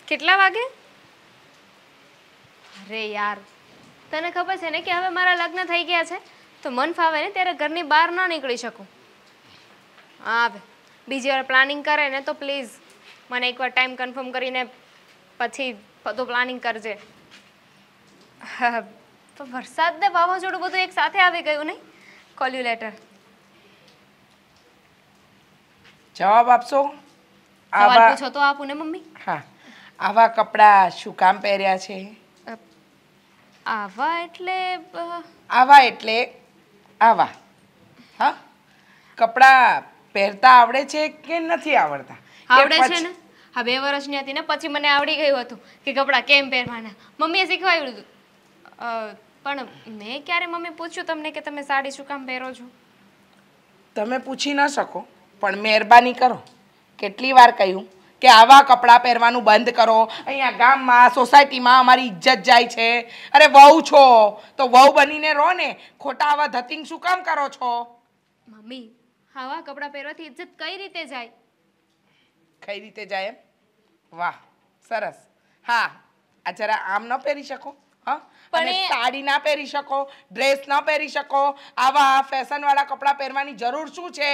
કેટલા વાગે? અરે યાર, તને ખબર છે ને કે હવે મારા લગ્ન થઈ ગયા છે, તો મન ફાવે ને ત્યારે ઘરની બહાર ન નીકળી શકું. હા, બીજી વાર પ્લાનિંગ કરે ને તો પ્લીઝ મને એકવાર ટાઈમ કન્ફર્મ કરીને પછી બધું પ્લાનિંગ કરજે. તો વરસાદ ને વાવાઝોડું બધું એક સાથે આવી ગયું નહીં? Call you letter. જવાબ આપશો? સવાલ પૂછો તો આપું ને મમ્મી. હા, આવા કપડાં શું કામ પહેર્યા છે? આવા એટલે આવા એટલે આવા. હા, કપડાં પહેરતા આવડે છે કે નથી આવડતા? આવડે છે ને. હા, 2 વર્ષની હતી ને પછી મને આવડી ગયું હતું કે કપડાં કેમ પહેરવાના. મમ્મીએ શીખવાડ્યું હતું. પણ મેં ક્યારે મમ્મી પૂછ્યું તમને કે તમે સાડી શું કામ પહેરો છો? તમે પૂછી ન શકો, પણ મહેરબાની કરો. કેટલી વાર કહ્યું કે આવા કપડાં પહેરવાનું બંધ કરો. અહીંયા ગામમાં સોસાયટીમાં અમારી ઇજ્જત જાય છે. અરે વહુ છો તો વહુ બનીને રહો ને, ખોટા આવા ધતિંગ શું કામ કરો છો? મમ્મી, આવા કપડાં પહેરવાથી ઇજ્જત કઈ રીતે જાય? કઈ રીતે જાય એમ? વાહ, સરસ. હા, આ જરા આમ ન પહેરી શકો? હા, અને સાડી ના પહેરી શકો, ડ્રેસ ના પહેરી શકો, આવા ફેશન વાળા કપડાં પહેરવાની જરૂર શું છે?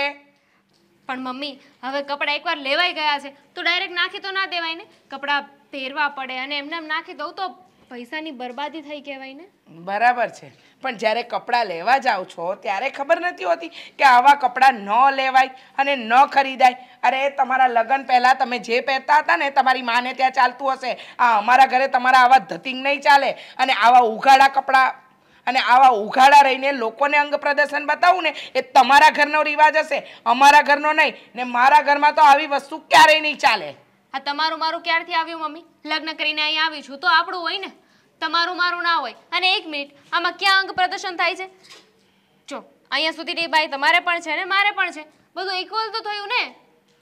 પણ મમ્મી, હવે કપડાં એકવાર લેવાઈ ગયા છે તો ડાયરેક્ટ નાખી તો ના દેવાય ને. કપડાં પહેરવા પડે અને એમને એમ નાખી દઉં તો પૈસાની બરબાદી થઈ કહેવાય ને. બરાબર છે, પણ જ્યારે કપડાં લેવા જાઓ છો ત્યારે ખબર નથી હોતી કે આવા કપડાં ન લેવાય અને ન ખરીદાય. અરે તમારા લગ્ન પહેલાં તમે જે પહેરતા હતા ને, તમારી માને ત્યાં ચાલતું હશે. આ અમારા ઘરે તમારા આવા ધતિંગ નહીં ચાલે. અને આવા ઉઘાડા કપડાં અને આવા ઉઘાડા રહીને લોકોને અંગ પ્રદર્શન બતાવું ને, એ તમારા ઘરનો રિવાજ હશે, અમારા ઘરનો નહીં. ને મારા ઘરમાં તો આવી વસ્તુ ક્યારેય નહીં ચાલે. આ તમારું મારું ક્યારથી આવ્યું મમ્મી? લગ્ન કરીને અહીં આવી છું તો આપણું હોય ને, તમારું મારું ના હોય. અને 1 મિનિટ, આમાં ક્યાં અંગ પ્રદર્શન થાય છે? જો અહીંયા સુધીની બાઈ તમારે પણ છે ને મારે પણ છે, બધું ઇક્વલ તો થયું ને.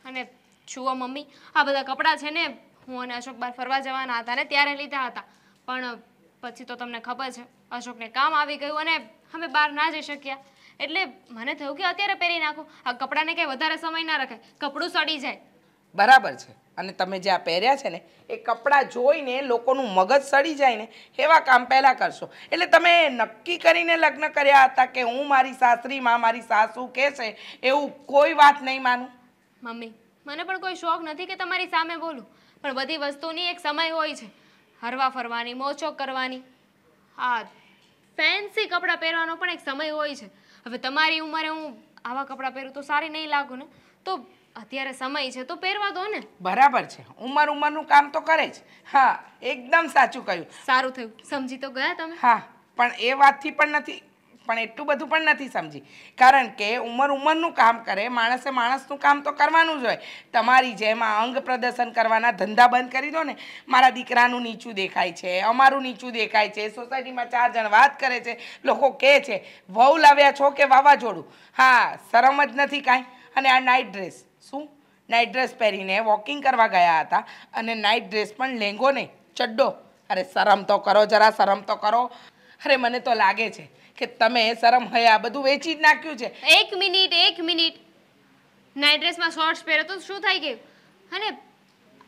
અને જુઓ મમ્મી, આ બધા કપડાં છે ને હું અને અશોક બહાર ફરવા જવાના હતા ને ત્યારે લીધા હતા. પણ પછી તો તમને ખબર છે અશોકને કામ આવી ગયું અને અમે બહાર ના જઈ શક્યા. એટલે મને થયું કે અત્યારે પહેરી નાખું. આ કપડાને કંઈ વધારે સમય ના રખાય, કપડું સડી જાય. બરાબર છે. અને તમે જે આ પહેર્યા છે ને, એ કપડાં જોઈને લોકોનું મગજ સડી જાય ને એવા કામ પહેલાં કરશો. એટલે તમે નક્કી કરીને લગ્ન કર્યા હતા કે હું મારી સાસરીમાં મારી સાસુ કહેશે એવું કોઈ વાત નહીં માનું? મમ્મી, મને પણ કોઈ શોખ નથી કે તમારી સામે બોલું, પણ બધી વસ્તુની એક સમય હોય છે. હરવા ફરવાની, મોજો કરવાની. હા, ફેન્સી કપડાં પહેરવાનો પણ એક સમય હોય છે. હવે તમારી ઉંમરે હું આવા કપડાં પહેરું તો સારી નહીં લાગુ ને. તો અત્યારે સમય છે તો પહેરવા દો ને. બરાબર છે, ઉંમરનું કામ તો કરે જ. હા, એકદમ સાચું કહ્યું. સારું થયું, સમજી તો ગયા તમે. હા, પણ એ વાતથી પણ નથી, પણ એટલું બધું પણ નથી સમજી. કારણ કે ઉંમરનું કામ કરે, માણસે માણસનું કામ તો કરવાનું જ હોય. તમારી જેમ આ અંગ પ્રદર્શન કરવાના ધંધા બંધ કરી દો ને. મારા દીકરાનું નીચું દેખાય છે, અમારું નીચું દેખાય છે, સોસાયટીમાં 4 જણ વાત કરે છે, લોકો કહે છે વહુ લાવ્યા છો કે વાવાઝોડું. હા, શરમ જ નથી કાંઈ. અને આ નાઇટ ડ્રેસ, શું નાઇટ ડ્રેસ પહેરીને વોકિંગ કરવા ગયા હતા? અને નાઇટ ડ્રેસ પણ લેંગો નહીં, ચડ્ડો. અરે શરમ તો કરો, જરા શરમ તો કરો. અરે મને તો લાગે છે કે તમે શરમ હયા બધું વેચી જ નાખ્યું છે. 1 મિનિટ. નાઇટ ડ્રેસમાં શોર્ટ્સ પહેરો તો શું થઈ ગયું? અને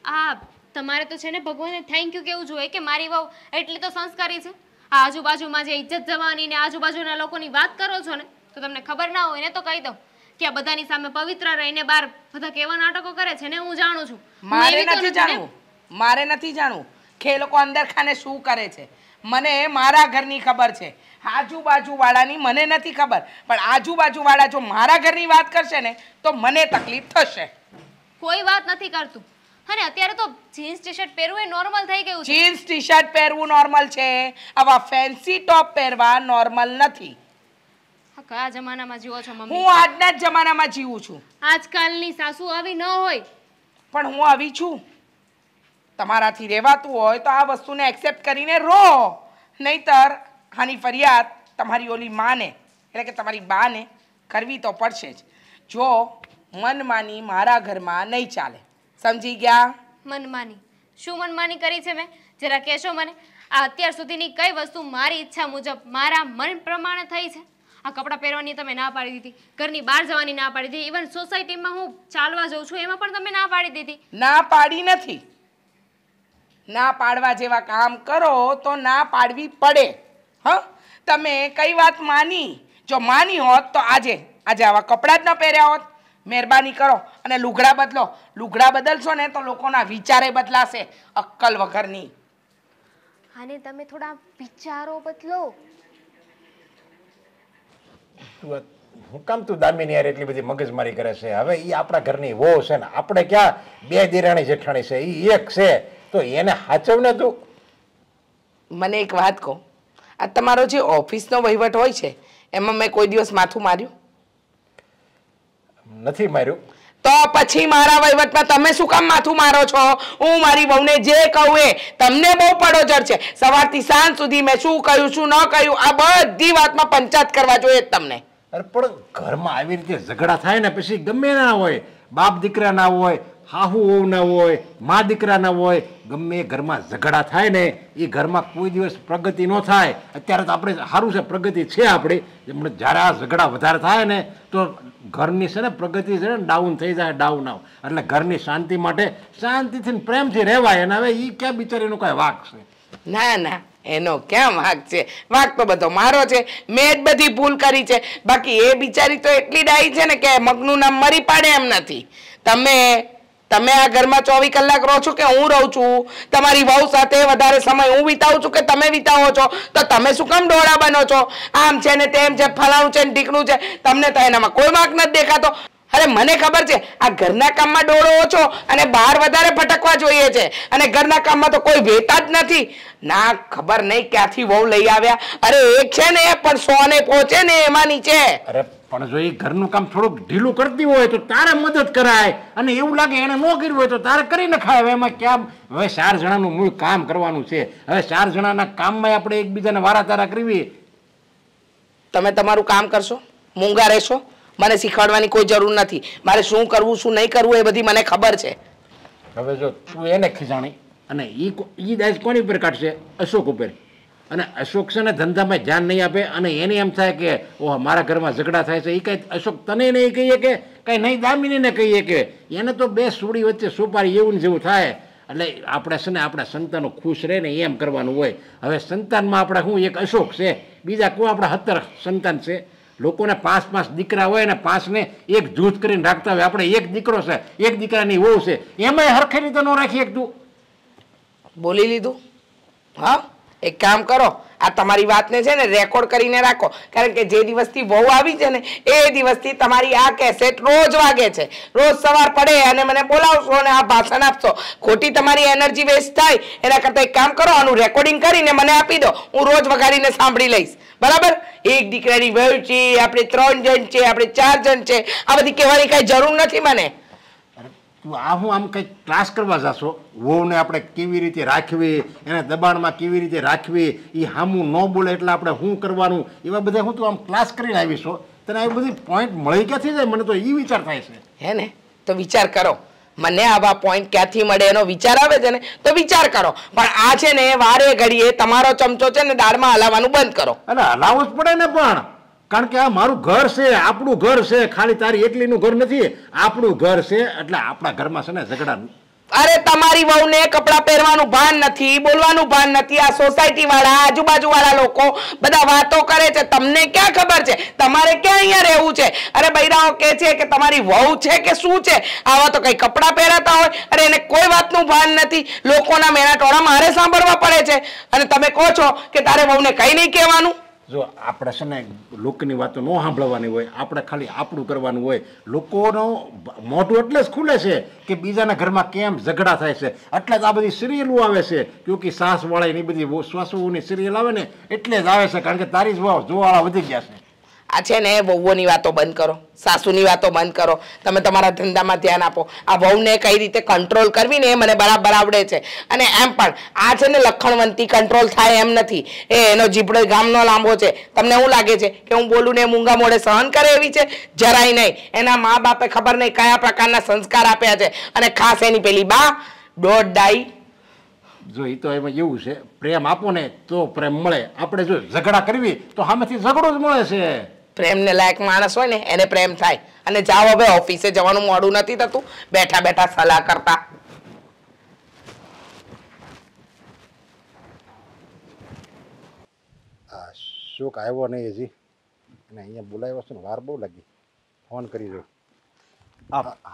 આ તમારે તો છે ને ભગવાનને થેન્ક યુ કેવું જોઈએ કે મારી વહુ એટલી તો સંસ્કારી છે. આ આજુબાજુમાં જે ઇજ્જત જવાની ને આજુબાજુના લોકોની વાત કરો છો ને, તો તમને ખબર ના હોય ને તો કહી દઉં કે આ બધાની સામે પવિત્ર રહીને બહાર બધા કેવા નાટકો કરે છે ને હું જાણું છું. મારે નથી જાણવું કે એ લોકો અંદર ખાને શું કરે છે. મને મારા ઘરની ખબર છે, આજુબાજુવાળાની મને નથી ખબર. પણ આજુબાજુવાળા જો મારા ઘરની વાત કરશે ને તો મને તકલીફ થશે. કોઈ વાત નથી કરતું. અને અત્યારે તો જીન્સ ટી શર્ટ પહેરવું એ નોર્મલ થઈ ગયું છે. જીન્સ ટી શર્ટ પહેરવું નોર્મલ છે, આવા ફેન્સી ટોપ પહેરવા નોર્મલ નથી. કયા જમાનામાં જીવો છો મમ્મી? હું આજના જ જમાનામાં જીવું છું. આજકાલની સાસુ આવી ન હોય. પણ હું આવી છું. તમારાથી રહેવાતું હોય તો આ વસ્તુને એક્સેપ્ટ કરીને રહો. નહીતર આની ફરિયાદ તમારી ઓલી માને એટલે કે તમારી બાને કરવી તો પડશે જ. જો મનમાની મારા ઘરમાં નહીં ચાલે, સમજી ગયા? મનમાની? શું મનમાની કરી છે મેં? જરા કહેશો મને. આ અત્યાર સુધીની કઈ વસ્તુ મારી ઈચ્છા મુજબ મારા મન પ્રમાણે થઈ છે? આ કપડાં પહેરવાની તમે ના પાડી દીધી, ઘરની બહાર જવાની ના પાડી દીધી, ઇવન સોસાયટીમાં હું ચાલવા જાઉં છું એમાં પણ તમે ના પાડી દીધી. ના પાડી નથી, ના પાડવા જેવા કામ કરો તો ના પાડવી પડે. હા, તમે કઈ વાત માની? જો માની હોત તો આજે આવા કપડાં જ ન પહેર્યા હોત. મહેરબાની કરો અને લુગડા બદલો. લુગડા બદલશો ને તો લોકોના વિચારે બદલાશે, અક્કલ વગરની. અને તમે થોડા વિચારો બદલો. હું કામ તું દામિની યાર એટલી બધી મગજમારી કરે છે? હવે એ આપણા ઘરની વહુ છે ને, આપણે ક્યાં બે દિરાણી જેઠાણી છે, એ એક છે, તો એને હાચવ ને તું. મને એક વાત કહો, આ તમારો જે ઓફિસનો વહીવટ હોય છે એમાં મેં કોઈ દિવસ માથું માર્યું નથી? માર્યું તો પછી મારા વહીવટમાં તમે શું કામ માથું મારો છો? હું મારી વહુને જે કહું એ તમને બહુ પડોજર છે. સવારથી સાંજ સુધી મેં શું કહ્યું શું ન કહ્યું આ બધી વાતમાં પંચાયત કરવા જોઈએ તમને. અરે પણ ઘરમાં આવી રીતે ઝઘડા થાય ને પછી ગમે ના હોય, બાપ દીકરા ના હોય, હાહુ વહુ ના હોય, મા દીકરા ના હોય, ગમે ઘરમાં ઝઘડા થાય ને એ ઘરમાં કોઈ દિવસ પ્રગતિ ન થાય. અત્યારે તો આપણે સારું છે, પ્રગતિ છે આપણી. જ્યારે આ ઝઘડા વધારે થાય ને તો ઘરની છે ને પ્રગતિ છે ને ડાઉન થઈ જાય, ડાઉન આવ. એટલે ઘરની શાંતિ માટે શાંતિથી પ્રેમથી રહેવાય. અને હવે એ ક્યાં બિચારીનો કઈ વાંક છે? ના ના, એનો ક્યાં વાંક છે? વાંક તો બધો મારો છે. મેં જ બધી ભૂલ કરી છે. બાકી એ બિચારી તો એટલી ડાઈ છે ને કે મગનું નામ મરી પાડે એમ નથી. તમે આ ઘરમાં 24 કલાક રહો છો કે હું રહું છું? તમારી વહુ સાથે વધારે સમય હું વિતાવું છું કે તમે વિતાવો છો? તો તમે શું કામ ડોળા બનો છો? આમ છે ને તેમ છે, ફલાણું છે ને ઢીકણું છે. તમને તો એનામાં કોઈ વાંક નથી દેખાતો. અરે મને ખબર છે આ ઘરના કામમાં ડોળો ઓછો અને બહાર વધારે ભટકવા જોઈએ છે, અને ઘરના કામમાં તો કોઈ વેતા જ નથી. ના ખબર નહીં ક્યાંથી વહુ લઈ આવ્યા. અરે એક છે ને પણ 100 ને પહોંચે ને એમાંની છે. અરે પણ જો એ ઘરનું કામ થોડુંક ઢીલું કરતી હોય તો તારે મદદ કરાય, અને એવું લાગે એને ન કર્યું હોય તો તારે કરી નખાય. હવે એમાં ક્યાં હવે 4 જણાનું મૂળ કામ કરવાનું છે. હવે 4 જણાના કામમાં આપણે એકબીજાને વારા તારા કરવી. તમે તમારું કામ કરશો, મૂંગા રહેશો. મને શીખવાડવાની કોઈ જરૂર નથી. મારે શું કરવું શું નહીં કરવું એ બધી મને ખબર છે. હવે જો તું એને ખીજાણી અને ઈ દાજ કોની ઉપર કાઢશે? અશોક ઉપર. અને અશોક છે ને ધંધામાં ધ્યાન નહીં આપે અને એને એમ થાય કે ઓહ મારા ઘરમાં ઝઘડા થાય છે. એ કઈ અશોક તને નહીં કહીએ કે કઈ નહીં દામિનીને કહીએ કે એને તો બે સુડી વચ્ચે સોપારી એવું જેવું થાય. એટલે આપણે છે ને આપણા સંતાનો ખુશ રહે ને એમ કરવાનું હોય. હવે સંતાનમાં આપણે શું એક અશોક છે, બીજા કોઈ આપણા 17 સંતાન છે. લોકોને 5 દીકરા હોય ને 5ને એક જૂથ કરીને રાખતા હોય. આપણે એક દીકરો છે, એક દીકરાની વહુ છે, એમાંય હરખી રીતે ન રાખી એક. તું બોલી લીધું? હા, એક કામ કરો, આ તમારી વાતને છે ને રેકોર્ડ કરીને રાખો. કારણ કે જે દિવસથી વહુ આવી છે ને એ દિવસથી તમારી આ કેસેટ રોજ વાગે છે. રોજ સવાર પડે અને મને બોલાવશો અને આ ભાષણ આપશો. ખોટી તમારી એનર્જી વેસ્ટ થાય એના કરતાં એક કામ કરો, આનું રેકોર્ડિંગ કરીને મને આપી દો. હું રોજ વગાડીને સાંભળી લઈશ. બરાબર? એક દીકરાની વહુ છે, આપણે 3 જણ છે, આપણે 4 જણ છે, આ બધી કહેવાની કઈ જરૂર નથી મને. તું હું આમ કંઈક ક્લાસ કરવા જશો? વહુને આપણે કેવી રીતે રાખવી, એને દબાણમાં કેવી રીતે રાખવી, એ સામું ન બોલે એટલે આપણે શું કરવાનું, એવા બધા હું તું આમ ક્લાસ કરીને આવીશો. તને આવી બધી પોઈન્ટ મળી ક્યાંથી જાય? મને તો એ વિચાર થાય છે. હે ને? તો વિચાર કરો. મને આવા પોઈન્ટ ક્યાંથી મળે એનો વિચાર આવે છે ને તો વિચાર કરો. પણ આ છે ને વારે ઘડીએ તમારો ચમચો છે ને દાળમાં હલાવવાનું બંધ કરો. અને હલાવવું જ પડે ને, પણ કારણ કે આ મારું ઘર છે, આપણું ઘર છે. ખાલી તારી એકલીનું ઘર નથી, આપણું ઘર છે. એટલે આપણા ઘરમાં છે ને ઝઘડા. અરે તમારી વહુને કપડાં પહેરવાનું ભાન નથી, બોલવાનું ભાન નથી. આ સોસાયટી વાળા, આજુબાજુ વાળા લોકો બધા વાતો કરે છે. તમને ક્યાં ખબર છે? તમારે ક્યાં અહીંયા રહેવું છે? અરે બૈરાઓ કહે છે કે તમારી વહુ છે કે શું છે? આવા તો કઈ કપડાં પહેરાતા હોય. અરે એને કોઈ વાતનું ભાન નથી. લોકોના મેણા ટોળા મારે સાંભળવા પડે છે અને તમે કહો છો કે તારે વહુને કઈ નહીં કહેવાનું. જો આપણે છે ને લોકોની વાતો ન સાંભળવાની હોય, આપણે ખાલી આપણું કરવાનું હોય. લોકોનું મોઢું એટલે જ ખુલે છે કે બીજાના ઘરમાં કેમ ઝઘડા થાય છે. એટલે જ આ બધી સિરિયલો આવે છે. ક્યોંકિ સાસવાળાની બધી સાસુઓની સિરિયલ આવે ને એટલે જ આવે છે. કારણ કે તારી જ જોવાળા વધી ગયા છે. આ છે ને વહુઓની વાતો બંધ કરો, સાસુની વાતો બંધ કરો. તમે તમારા ધંધામાં ધ્યાન આપો. આ વહુને કઈ રીતે કંટ્રોલ કરવી ને એ મને બરાબર આવડે છે. અને એમ પણ આ છે ને લખણવંતી કંટ્રોલ થાય એમ નથી. એનો જીભડો ગામનો લાંબો છે. તમને શું લાગે છે કે હું બોલું ને મૂંગા મોઢે સહન કરે એવી છે? જરાય નહીં. એના મા બાપે ખબર નહીં કયા પ્રકારના સંસ્કાર આપ્યા છે. અને ખાસ એની પેલી બા દોઢ ડાઈ. જો એ તો એમાં એવું છે, પ્રેમ આપો ને તો પ્રેમ મળે. આપણે જો ઝઘડા કરવી તો સામેથી ઝઘડો જ મળે છે. પ્રેમને લાયક માણસ હોય ને એને પ્રેમ થાય. અને જાઓ હવે ઓફિસે જવાનું મોડું નથી થતું બેઠા બેઠા સલાહ કરતા. અશોક આવ્યો નહીં હજી, અને અહીંયા બોલાવ્યો છે ને વાર બહુ લાગી. ફોન કરી દો.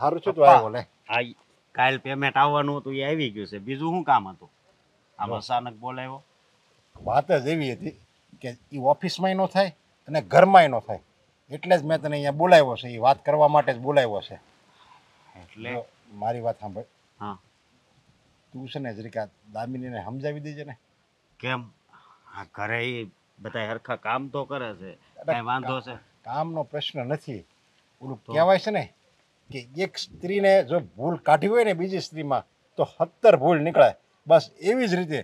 સારું છે તો આવ્યો લે. હા, કાલ પેમેન્ટ આવવાનું હતું એ આવી ગયું છે. બીજું શું કામ હતું? આમ અચાનક બોલાવ્યો. વાત જ એવી હતી કે એ ઓફિસમાંય ન થાય અને ઘરમાંય ન થાય, એટલે જ મેં તને અહીંયા બોલાવ્યો છે. એ વાત કરવા માટે જ બોલાવ્યો છે. એટલે જો, મારી વાત સાંભળ. હા, તું છે ને જરીક આ દામિનીને સમજાવી દેજે ને. કેમ? હા, ઘરે ઈ બધા હરખા કામ તો કરે છે, કઈ વાંધો છે? કામનો પ્રશ્ન નથી. ઓલું કહેવાય છે ને કે એક સ્ત્રીને જો ભૂલ કાઢી હોય ને બીજી સ્ત્રીમાં તો 70 ભૂલ નીકળે. બસ એવી જ રીતે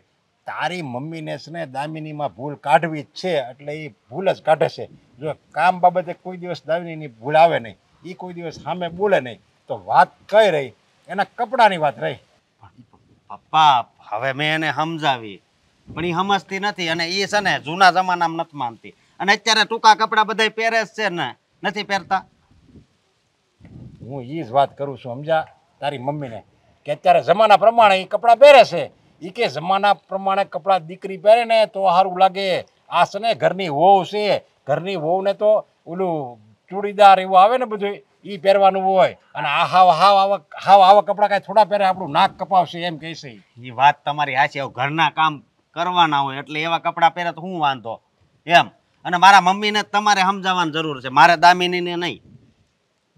તારી મમ્મીને છે ને દામિનીમાં ભૂલ કાઢવી જ છે, એટલે એ ભૂલ જ કાઢે છે. જો કામ બાબતે કોઈ દિવસ દામિનીની ભૂલ આવે નહીં, એ કોઈ દિવસ સામે બોલે નહીં, તો વાત કઈ રહી? એના કપડાની વાત રહી. પપ્પા, હવે મેં એને સમજાવી, પણ એ સમજતી નથી, અને એ છે ને જૂના જમાનામાં નથી માનતી, અને અત્યારે ટૂંકા કપડા બધા પહેરે જ છે ને, નથી પહેરતા. હું એ જ વાત કરું છું, સમજા તારી મમ્મીને, કે અત્યારે જમાના પ્રમાણે એ કપડાં પહેરે છે. એ કે જમાના પ્રમાણે કપડાં દીકરી પહેરે ને તો સારું લાગે. આ છે ને ઘરની વહુ છે, ઘરની વહુને તો ઓલું ચૂડીદાર એવું આવે ને બધું એ પહેરવાનું હોય, અને આ આવા કપડાં કાંઈ થોડા પહેરે, આપણું નાક કપાવશે એમ કહે છે. એ વાત તમારી હાચી. હવે ઘરના કામ કરવાના હોય એટલે એવા કપડાં પહેરે તો શું વાંધો એમ? અને મારા મમ્મીને તમારે સમજાવવાની જરૂર છે, મારે દામિનીને નહીં.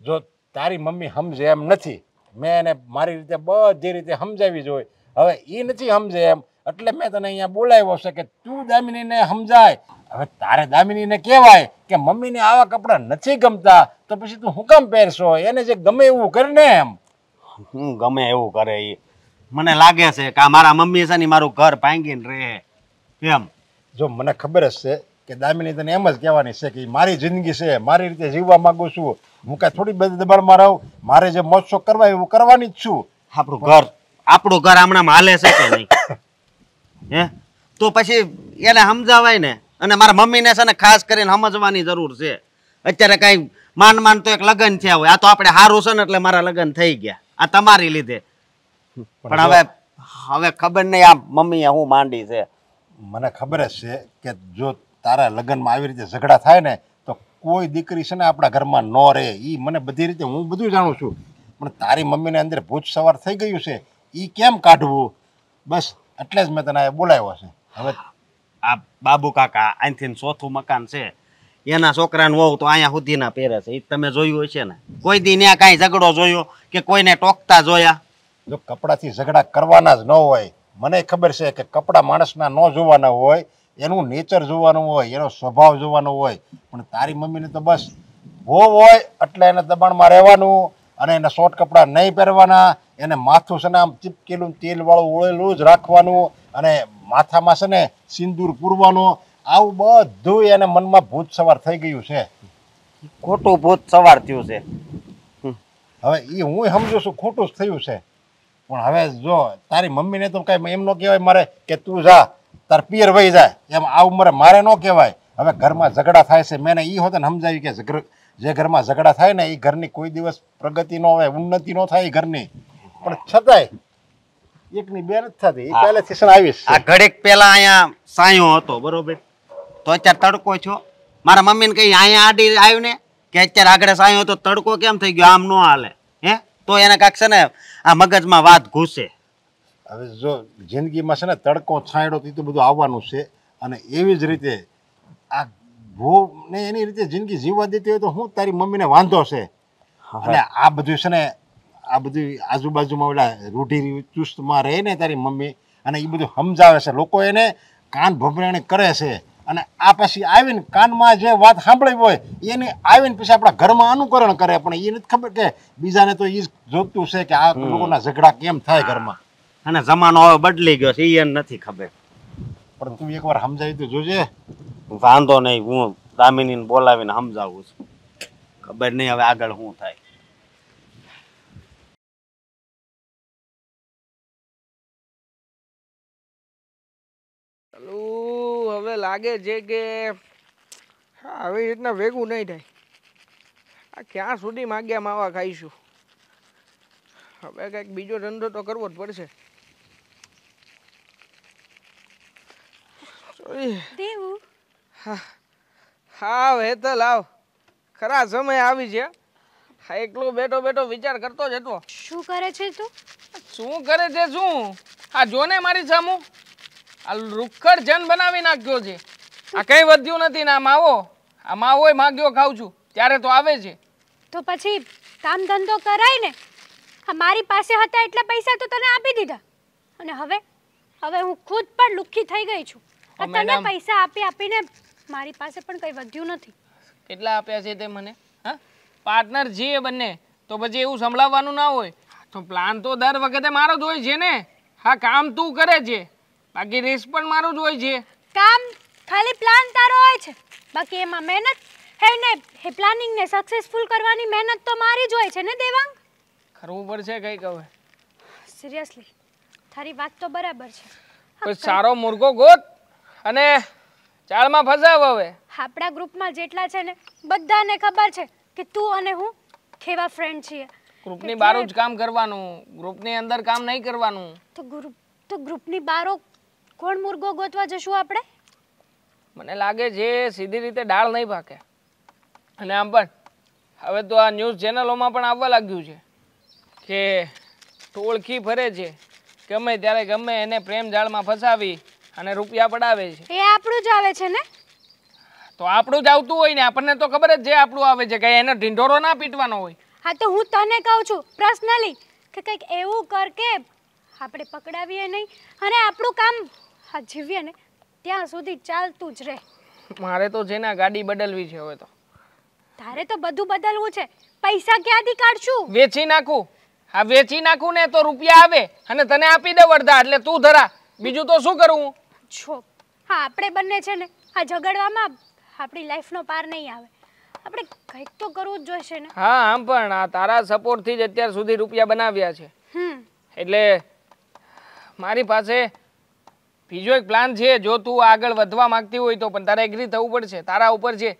જો તારી મમ્મી સમજે એમ નથી, મેં એને મારી રીતે બધી રીતે સમજાવી જોઈએ. હવે એ નથી સમજે એમ, એટલે મેં તને અહીંયા બોલાવ્યો છે કે તું દામિનીને સમજાય. હવે તારે દામિનીને કહેવાય કે મમ્મીને આવા કપડાં નથી ગમતા, તો પછી તું શું કામ પહેરશો? એને જે ગમે એવું કરે ને એમ. હું ગમે એવું કરે એ મને લાગે છે કે આ મારા મમ્મી છે ને મારું ઘર ભાંગીને રહે એમ. જો મને ખબર જ છે કે દામિની તને એમ જ કહેવાની છે કે મારી જિંદગી છે, મારી રીતે જીવવા માંગુ છું, હું કાંઈ થોડી બધી દબાણમાં રહું, મારે જે મોજ શોખ કરવા એવું કરવાની જ છું. આપણું ઘર હમણાં હાલે છે કે નહીં? હે, તો પછી એને સમજાવાય ને. અને મારા મમ્મીને છે ને ખાસ કરીને સમજવાની જરૂર છે. અત્યારે કઈ માન તો એક લગ્ન થયા હોય, આ તો આપણે સારું છે ને એટલે મારા લગ્ન થઈ ગયા, આ તમારી લીધે. પણ હવે ખબર નહીં આ મમ્મીએ હું માંડી છે. મને ખબર જ છે કે જો તારા લગ્નમાં આવી રીતે ઝઘડા થાય ને તો કોઈ દીકરી છે ને આપણા ઘરમાં ન રહે. એ મને બધી રીતે હું બધું જાણું છું, પણ તારી મમ્મીને અંદર ભૂત સવાર થઈ ગયું છે, એ કેમ કાઢવું? બસ એટલે જ મેં તને બોલાવ્યો છે. હવે આ બાબુ કાકા અહીંથી ચોથું મકાન છે, એના છોકરાને વહુ તો અહીંયા સુધીના પહેરે છે, એ તમે જોયું હશે ને? કોઈ દી ત્યાં કાંઈ ઝઘડો જોયો કે કોઈને ટોકતા જોયા? જો કપડાથી ઝઘડા કરવાના જ ન હોય, મને ખબર છે કે કપડાં માણસના ન જોવાના હોય, એનું નેચર જોવાનું હોય, એનો સ્વભાવ જોવાનો હોય. પણ તારી મમ્મીને તો બસ વહુ હોય એટલે એને દબાણમાં રહેવાનું, અને એને શોર્ટ કપડાં નહીં પહેરવાના, એને માથું છે ને આમ ચીપકેલું તેલવાળું ઓળેલું જ રાખવાનું, અને માથામાં છે ને સિંદૂર પૂરવાનું. આવું બધું એને મનમાં ભૂત સવાર થઈ ગયું છે. ખોટું ભૂત સવાર થયું છે. હવે એ હું સમજુ છું ખોટું જ થયું છે, પણ હવે જો તારી મમ્મીને તો કાંઈ એમ ન કહેવાય મારે કે તું જા તાર પિયર વહી જાય, એમ આ ઉંમરે મારે ન કહેવાય. હવે ઘરમાં ઝઘડા થાય છે, મેં એ હોતે સમજાવી કે જે ઘરમાં ઝઘડા થાય ને એ ઘરની કોઈ દિવસ પ્રગતિ ન હોય, ઉન્નતિ ન થાય એ ઘરની. પણ છતાંય એકની બે નથી થતી, એ પહેલેથી છે આવીશ. આ ઘડીક પેલા અહીંયા સાયો હતો બરોબર, તો અત્યારે તડકો છો. મારા મમ્મીને કઈ અહીંયા આડી આવ્યું ને કે અત્યારે આગળ સાયો હતો, તડકો કેમ થઈ ગયો? આમ ન હાલે હે? તો એને કાંક છે ને આ મગજમાં વાત ઘૂસે. હવે જો જિંદગીમાં છે ને તડકો છાંયડો તો બધું આવવાનું છે, અને એવી જ રીતે આ ભૂને એની રીતે જિંદગી જીવવા દેતી હોય તો હું તારી મમ્મીને વાંધો છે. અને આ બધું છે ને આ બધું આજુબાજુમાં ઓલા રૂઢિ ચુસ્તમાં રહે ને તારી મમ્મી, અને એ બધું સમજાવે છે. લોકો એને કાન ભભરાણી કરે છે, અને આ પછી આવીને કાનમાં જે વાત સાંભળી હોય એને આવીને પછી આપણા ઘરમાં અનુકરણ કરે. પણ એ નથી ખબર કે બીજાને તો એ જ જોતું છે કે આ લોકોના ઝઘડા કેમ થાય ઘરમાં. અને જમાનો હવે બદલી ગયો છે, એને નથી ખબર. પણ તું એકવાર સમજાવી તો જોજે. વાંધો નહીં, હું દામિનીને બોલાવીને સમજાવું છું. ખબર નહીં હવે આગળ શું થાય. હવે લાગે છે કે આવી રીતના ભેગું નહીં થાય. આ ક્યાં સુધી માગ્યા માવા ખાઈશું? હવે કંઈક બીજો ધંધો તો કરવો જ પડશે. દેવું હા હા હેતલ આવ ખરા સમય આવી છે હા એકલો બેઠો બેઠો વિચાર કરતો જ હતો શું કરે છે તું? શું કરે છે શું આ જોને મારી સામું આ રૂખડ જન બનાવી નાખ્યો છે આ કઈ વધ્યું નથી ને આ માવો માગ્યો ખાઉં છું ત્યારે તો આવે છે તો પછી કામ ધંધો કરાય ને. હા મારી પાસે હતા એટલા પૈસા તો તને આપી દીધા અને હવે હું ખુદ પણ લુખ્ખી થઈ ગઈ છું. આ તને મેડમ. પૈસા આપીને મારી પાસે પણ કંઈ વધ્યું નથી. કેટલા આપ્યા છે તે મને હા પાર્ટનર છીએ બંને તો પછી એવું સંભળાવવાનું ના હોય તો પ્લાન તો દર વખતે મારો જ હોય છે ને હા કામ તું કરે છે બાકી રિસ્ક પણ મારો જ હોય છે કામ ખાલી પ્લાન તારો હોય છે બાકી એમાં મહેનત હે ને એ પ્લાનિંગ ને સક્સેસફુલ કરવાની મહેનત તો મારી જ હોય છે ને દેવાંગ. કરવું પડશે કંઈક હવે સિરિયસલી તારી વાત તો બરાબર છે. કોઈ સારો મુર્ગો ગોત અને ચાળમાં ફસાવ હવે આપણા ગ્રુપમાં જેટલા છે ને બધાને ખબર છે કે તું અને હું કેવા ફ્રેન્ડ છીએ. ગ્રુપની બહાર જ કામ કરવાનું ગ્રુપની અંદર કામ નહીં કરવાનું તો ગ્રુપની બારો કોણ મુર્ગો ગોતવા જશું આપણે? મને લાગે છે સીધી રીતે દાળ નહીં પાકે અને આમ પણ હવે તો આ ન્યૂઝ ચેનલોમાં પણ આવવા લાગ્યું છે કે ટોળકી ફરે છે ગમે ત્યારે ગમે એને પ્રેમ જાળમાં ફસાવી અને રૂપિયા પડાવે છે. એ આપણું જ આવે છે ને તો આપણું જ આવતું હોય ને આપણને તો ખબર જ છે આપણું આવે છે કઈ એનો ઢીંઢોરો ના પીટવાનો હોય. હા તો હું તને કહું છું પર્સનલી કે કંઈક એવું કર કે આપણે પકડાવીએ નહીં અને આપણું કામ જીવીએ ને ત્યાં સુધી ચાલતું જ રહે. મારે તો છે ને ગાડી બદલવી છે હવે તો તારે તો બધું બદલવું છે પૈસા ક્યાંથી કાઢશું? વેચી નાખું હા વેચી નાખું ને તો રૂપિયા આવે અને તને આપી દે અડધા એટલે તું ધરા બીજું તો શું કરવું? છો હા આપણે બંને છે ને આ ઝઘડવામાં આપણી લાઈફનો પાર નહીં આવે. આપણે કંઈક તો કરવું જ જોઈશે ને. હા આમ પણ આ તારા સપોર્ટથી જ અત્યાર સુધી રૂપિયા બનાવ્યા છે એટલે મારી પાસે બીજો એક પ્લાન છે જો તું આગળ વધવા માંગતી હોય તો પણ તારે એગ્રી થવું પડશે તારા ઉપર છે.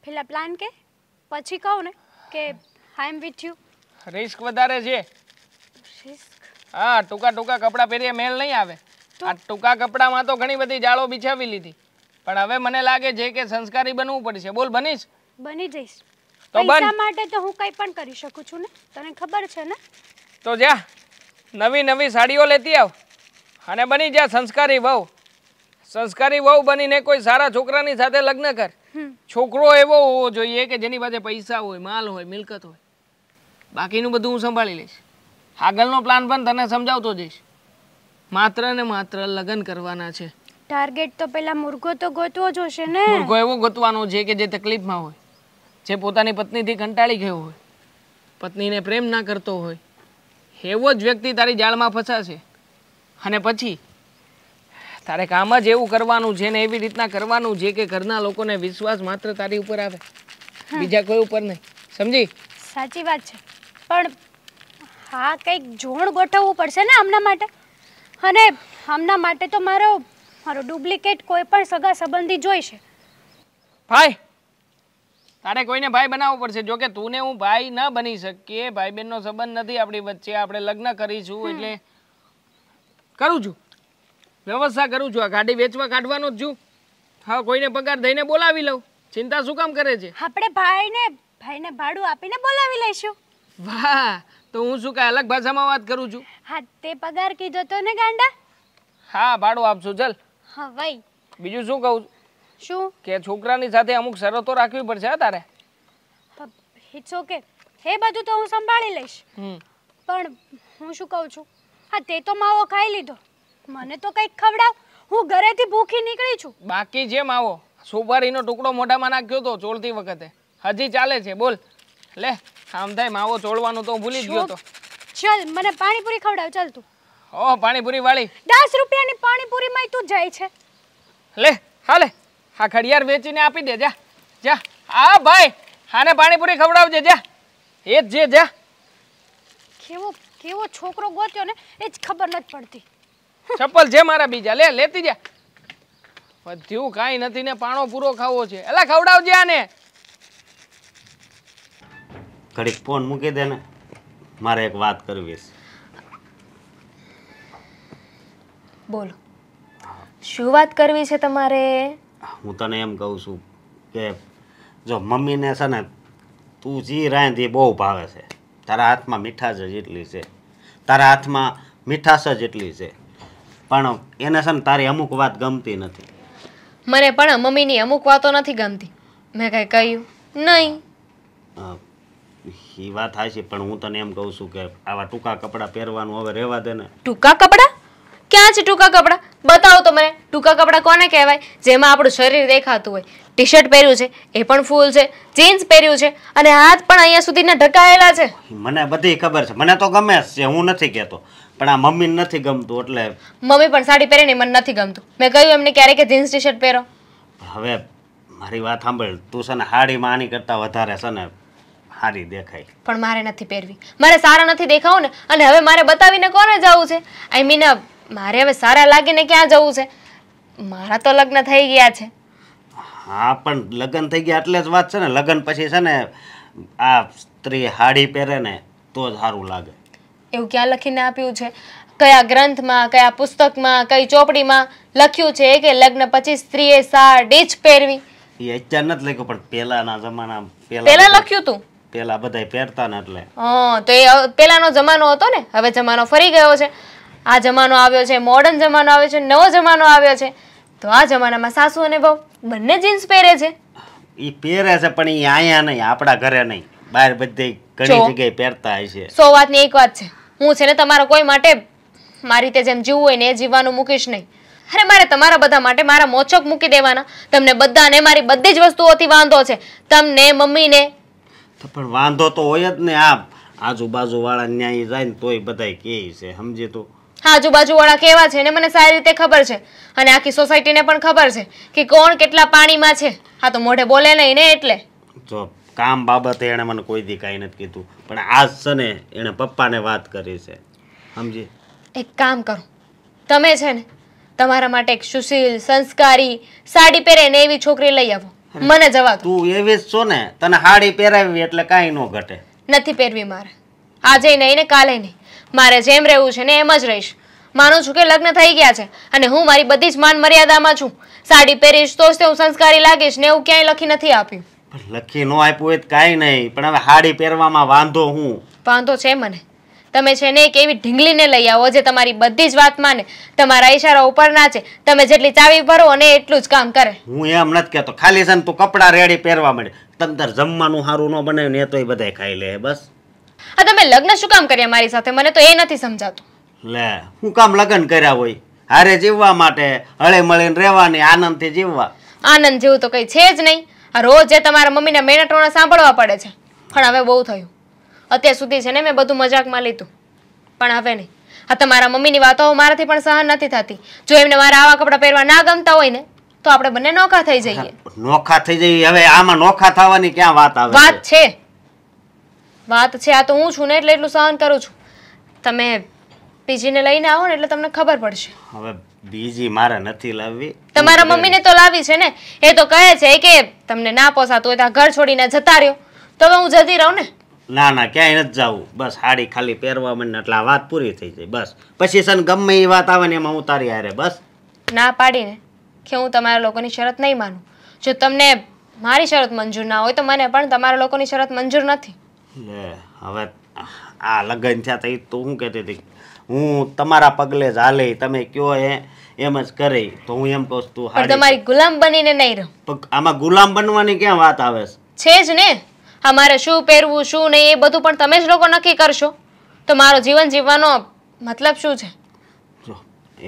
પેલા પ્લાન કે પછી કહું ને કે આઈ એમ વિથ યુ. રિસ્ક વધારે છે રિસ્ક? હા ટૂંકા કપડાં પહેરીએ મેલ નહીં આવે. આ ટૂંકા કપડામાં તો ઘણી બધી જાળો બિછાવી લીધી પણ હવે મને લાગે છે કે સંસ્કારી બનવું પડશે. બોલ બનીશ? બની જઈશ. તો પૈસા માટે તો હું કંઈ પણ કરી શકું છું ને તને ખબર છે ને. તો જા નવી સાડીઓ લેતી આવ અને બની જા સંસ્કારી વહુ. સંસ્કારી વહુ બનીને કોઈ સારા છોકરાની સાથે લગ્ન કર. છોકરો એવો હોવો જોઈએ કે જેની પાસે પૈસા હોય માલ હોય મિલકત હોય બાકીનું બધું હું સંભાળી લઈશ. આગળનો પ્લાન પણ તને સમજાવતો જઈશ. માત્ર ને માત્ર લગ્ન કરવાના છે. ટાર્ગેટ તો પેલા મુર્ગો તો ગોતવો જ હશે ને. મુર્ગો એવો ગોતવાનો છે કે જે તકલીફમાં હોય જે પોતાની પત્નીથી કંટાળી ગયો હોય પત્નીને પ્રેમ ના કરતો હોય એવો જ વ્યક્તિ તારી જાળમાં ફસાશે અને પછી તારે કામ જ એવું કરવાનું છે ને એવી રીતના કરવાનું છે કે ઘરના લોકોને વિશ્વાસ માત્ર તારી ઉપર આવે બીજા કોઈ ઉપર નહીં. સમજી? સાચી વાત છે પણ હા કંઈક જોણ ગોઠવવું પડશે ને આમના માટે અને આમના માટે તો મારો ડુપ્લિકેટ કોઈ પણ સગા સંબંધી જોઈશે. ભાઈ તારે કોઈને ભાઈ બનાવવો પડશે. જો કે તું ને હું ભાઈ ન બની શકીએ ભાઈ બહેનનો સંબંધ નથી આપણી વચ્ચે આપણે લગ્ન કરીશું એટલે કરું છું વ્યવસ્થા કરું છું. આ ગાડી વેચવા કાઢવાનો જ છું. હા કોઈને પગાર દઈને બોલાવી લઉં ચિંતા શું કામ કરે છે? આપણે ભાઈને ભાડું આપીને બોલાવી લઈશું. વાહ તો હું શું કાંઈ અલગ ભાષામાં વાત કરું છું? હા તે પગાર કીધો તો ને ગાંડા. હા ભાડું આપશું ચાલ. હા ભાઈ બીજું શું કહું શું? કે છોકરાની સાથે અમુક શરતો રાખવી પડશે હા તારે. ઇટ્સ ઓકે એ બધું તો હું સંભાળી લઈશ પણ હું શું કહું છું હા તે તો માવો ખાઈ લીધો મને તો કંઈક ખવડાવ. હું ઘરેથી ભૂખી નીકળી છું. બાકી જે માવો સુપારીનો ટુકડો મોઢામાં નાખ્યો તો ચોળતી વખતે હજી ચાલે છે. બોલ લે આમ થાય માવો ચોળવાનું તો હું ભૂલી જ ગયો તો. ચાલ મને પાણીપુરી ખવડાવ ચાલ તું. ઓહ પાણીપુરી વાળી 10 રૂપિયાની પાણીપુરીમાં તું જાય છે. લે હાલે આ ઘડિયાળ વેચીને આપી દે જા જા. હા ભાઈ આને પાણીપુરી ખવડાવજે જા એ જ જે જા. કેવો છોકરો ગોત્યો ને એ જ ખબર નથી પડતી. ચપ્પલ છે મારા બીજા લે લેતી જા. વધ્યું કાંઈ નથી ને પાણો પૂરો ખાવો છે. એલા ખવડાવજે આને. ઘડીક ફોન મૂકી દે ને મારે એક વાત કરવી છે. બોલો શું વાત કરવી છે તમારે? હું તને એમ કહું છું કે જો મમ્મીને છે ને તું જી રાંધ એ બહુ ભાવે છે. તારા હાથમાં મીઠાશ જ એટલી છે, તારા હાથમાં મીઠાશ જ એટલી છે, પણ એને છે ને તારી અમુક વાત ગમતી નથી. મને પણ મમ્મીની અમુક વાતો નથી ગમતી. મેં કઈ કહ્યું નહીં. એ વાત થાય છે, પણ હું તને એમ કહું છું કે આવા ટૂંકા કપડાં પહેરવાનું હવે રહેવા દે ને. ટૂંકા કપડાં? ક્યાં છે ટૂંકા કપડાં? બતાવો તો મને. ટૂંકા કપડાં કોને કહેવાય? જેમાં આપણું શરીર દેખાતું હોય. ટી શર્ટ પહેર્યું છે એ પણ ફૂલ છે, જીન્સ પહેર્યું છે અને હાથ પણ અહીંયા સુધીના ઢકાયેલા છે. મને બધી ખબર છે, મને તો ગમે છે, હું નથી કહેતો, પણ આ મમ્મીને નથી ગમતું એટલે. મમ્મી પણ સાડી પહેરે ને મને નથી ગમતું. મેં કહ્યું એમને ક્યારે કે જીન્સ ટી શર્ટ પહેરો. હવે મારી વાત સાંભળ, તું છે ને હાડીમાં આની કરતાં વધારે છે ને સારી દેખાય. પણ મારે નથી પહેરવી. મારે સારા નથી દેખાવું ને. અને હવે મારે બતાવીને કોને જવું છે? આઈ મીન મારે હવે સારા લાગીને ક્યાં જવું છે? મારા તો લગ્ન થઈ ગયા છે. હા, પણ લગ્ન થઈ ગયા એટલે જ વાત છે ને. લગ્ન પછી છે ને આ સ્ત્રી હાડી પહેરે ને તો જ સારું લાગે. એવું ક્યાં લખીને આપ્યું છે? કયા ગ્રંથમાં, કયા પુસ્તકમાં, કઈ ચોપડીમાં લખ્યું છે કે લગ્ન પછી સ્ત્રીએ સાડી જ પહેરવી? એ અત્યારે નથી લખ્યું, પણ પહેલાના જમાના પેલા લખ્યું તું. પેલા બધા પહેરતા ને એટલે. હા, તો એ પેલાનો જમાનો હતો ને. હવે જમાનો ફરી ગયો છે. આ જમાનો આવ્યો છે, મોડર્ન જમાનો આવ્યો છે, નવો જમાનો આવ્યો છે. તો આ જમાનામાં સાસુ અને વહુ બંને જીન્સ પહેરે છે. એ પહેરે છે, પણ એ અહીંયા નહીં, આપણા ઘરે નહીં, બહાર બધે ઘણી જગ્યાએ પહેરતા હોય છે. 100 વાતની એક વાત છે. હું છે ને તમારા કોઈ માટે મારી રીતે જેમ જીવવું હોય ને એ જીવવાનું મૂકીશ નહીં. અરે મારે તમારા બધા માટે મારા મોચક મૂકી દેવાના. તમને બધાને મારી બધી જ વસ્તુઓથી વાંધો છે. તમને, મમ્મીને. પણ વાંધો તો હોય જ ને. આ આજુબાજુ વાળા ન્યાય જાય ને તોય બધાય કહે છે, સમજી તું. આજુબાજુ વાળા કેવા છે ને મને સારી રીતે ખબર છે. અને આખી સોસાયટીને પણ ખબર છે કે કોણ કેટલા પાણીમાં છે. હા, તો મોઢે બોલે નહીં ને એટલે. જો કામ બાબતે એણે મને કોઈ દી કાંઈ નથી કીધું, પણ આજ છે ને એણે પપ્પાને વાત કરી છે, સમજી. એક કામ કરો, તમે છે ને તમારા માટે એક સુશીલ, સંસ્કારી, સાડી પહેરે ને એવી છોકરી લઈ આવો. મને જવા દો. તું એવી જ છો ને, તને હાડી પહેરાવી એટલે કાંઈ ન ઘટે. નથી પહેરવી મારે. આજે નહીં ને કાલે નહીં. મારે જેમ રહેવું છે ને એમ જ રહીશ. માનું છું કે લગ્ન થઈ ગયા છે અને હું મારી બધી જ માન મર્યાદામાં છું. સાડી પહેરીશ તો જ હું સંસ્કારી લાગીશ ને એવું ક્યાંય લખી નથી આપ્યું. લખી ન આપ્યું હોય તો કાંઈ નહીં, પણ હવે હાડી પહેરવામાં વાંધો હું? વાંધો છે મને. તમે છે ને એક એવી ઢીંગલીને લઈ આવો જે તમારી બધી જ વાત માને, તમારા ઈશારા ઉપર નાચે, તમે જેટલી ચાવી ભરો અને એટલું જ કામ કરે. હું એમ નથી કહેતો, ખાલી છે ને તું કપડાં રેડી પહેરવા માંડે. તમ તાર જમવાનું સારું ન બનાવ્યું ને તો એ બધાય ખાઈ લે બસ. હા, તમે લગ્ન શું કામ કર્યા મારી સાથે? મને તો એ નથી સમજાતું. લે, હું કામ લગ્ન કર્યા હોય? હારે જીવવા માટે, હળે મળીને રહેવાની, આનંદથી જીવવા. આનંદ જેવું તો કઈ છે જ નહીં. આ રોજ જે તમારા મમ્મીના મેનટોણા સાંભળવા પડે છે. પણ હવે બહુ થયું. અત્યાર સુધી છે ને મેં બધું મજાકમાં લીધું, પણ હવે નહીં. આ તમારા મમ્મીની વાતો મારાથી પણ સહન નથી થતી. જો એમને મારા આવા કપડાં પહેરવા ના ગમતા હોય ને તો આપણે બંને નોખા થઈ જઈએ. નોખા થઈ જઈએ? હવે આમાં નોખા થવાની ક્યાં વાત આવે? વાત છે, વાત છે. આ તો હું છું ને એટલે એટલું સહન કરું છું. તમે બીજીને લઈને આવો ને એટલે તમને ખબર પડશે. હવે બીજી મારે નથી લાવવી. તમારા મમ્મીને તો લાવી છે ને. એ તો કહે છે કે તમને ના પોસાતું હોય તો ઘર છોડીને જતા રહ્યો. તો હવે હું જતી રહું ને. ના ના, ક્યાંય નથી જવું. બસ હાડી ખાલી પહેરવા મને એટલે આ વાત પૂરી થઈ જાય બસ. પછી છે ને ગમે એ વાત આવે ને એમાં હું તારી હારે બસ. ના પાડીને કે હું તમારા લોકોની શરત નહીં માનું. જો તમને મારી શરત મંજૂર ના હોય તો મને પણ તમારા લોકોની શરત મંજૂર નથી. લે, હવે આ લગ્ન થયા તો તું શું કહેતી હતી? હું તમારા પગલે જ હાલે, તમે કયો એમ જ કરે. તો હું એમ કહું તું પણ તમારી ગુલામ બનીને નહીં રહું. આમાં ગુલામ બનવાની ક્યાં વાત આવે છે જ ને. અમારે શું પહેરવું શું નહીં એ બધું પણ તમે જ લોકો નક્કી કરશો. તો મારો જીવન જીવવાનો મતલબ શું છે? જો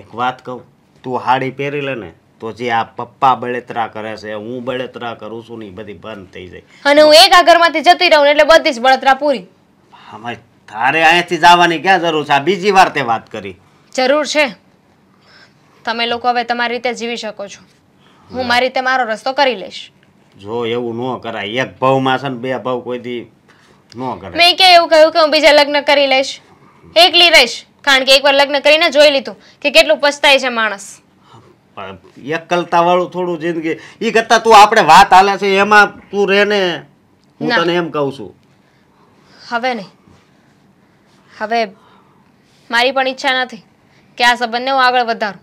એક વાત કહું, તું હાડી પહેરી લે ને તો જે આ પપ્પા બળેતરા કરે છે, હું બળેતરા કરું છું ને એ બધી બંધ થઈ જાય. અને હું એક આ ઘરમાંથી જતી રહું એટલે બધી જ બળતરા પૂરી. આમાં તારે અહીંયાથી જવાની ક્યાં જરૂર છે? આ બીજી વાર તે વાત કરી. જરૂર છે. તમે લોકો હવે તમારી રીતે જીવી શકો છો. હું મારી રીતે મારો રસ્તો કરી લઈશ. જો એવું ન કરાય. એક ભાવમાં છે ને બે ભાવ કોઈ દી ન કરાય. મેં કે એવું કહ્યું કે હું બીજા લગ્ન કરી લઈશ, એકલી રહીશ. કારણ કે એકવાર લગ્ન કરીને જોઈ લીધું કે કેટલું પછતાય છે માણસ. એકલતા વાળું થોડું જિંદગી એ કરતા તું આપણે વાત હાલે છે એમાં તું રહે ને. હું તને એમ કહું છું. હવે નહીં. હવે મારી પણ ઈચ્છા નથી કે આ સંબંધને હું આગળ વધારું.